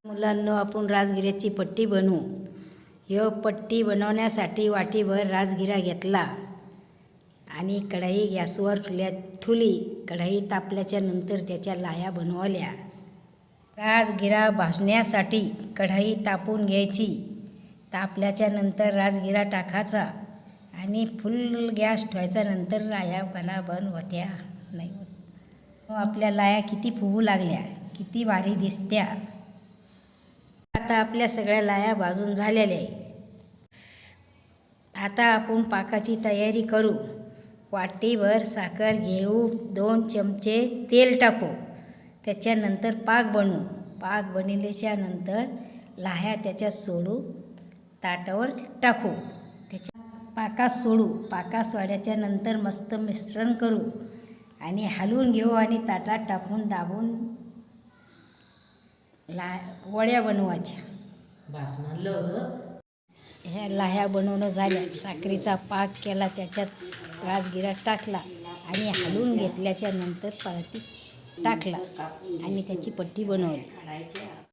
मुलांनो, आपण राजगिऱ्याची पट्टी बनवू। ह्यो पट्टी बनवण्यासाठी वाटीभर राजगिरा घेतला आणि कढई गॅसवर ठेवली। कढई तापल्याच्या नंतर त्याच्या लाया बनवल्या। राजगिरा भाजण्यासाठी कढई तापून घ्यायची। तापल्याच्या नंतर राजगिरा टाकायचा आणि फुल गॅस ठेवायचा। नंतर लाया भलाबन होत्या नाही होत। आपल्या लाया किती फुगू लागल्या, किती भारी दिसत्या। आता आपल्या सगळ्या लाया भाजून झालेल्या आहे। आता आपण पाकाची तयारी करू। वाटीभर साखर घेऊ, 2 चमचे तेल टाकू, त्याच्यानंतर पाक बनवू। पाक बनवल्याच्या नंतर लाह्या त्याच्यात सोडू, ताटावर टाकू, त्याच्या पाकात सोडू। पाकात सोडायच्या नंतर मस्त मिश्रण करू आणि हलवून घेऊ आणि ताटात टाकून दाबून वड्या बनवायच्या। ह्या लाह्या बनवणं झाल्या। साखरेचा पाक केला, त्याच्यात राजगिरा टाकला आणि हलवून घेतल्याच्या नंतर परत टाकला आणि त्याची पट्टी बनवली।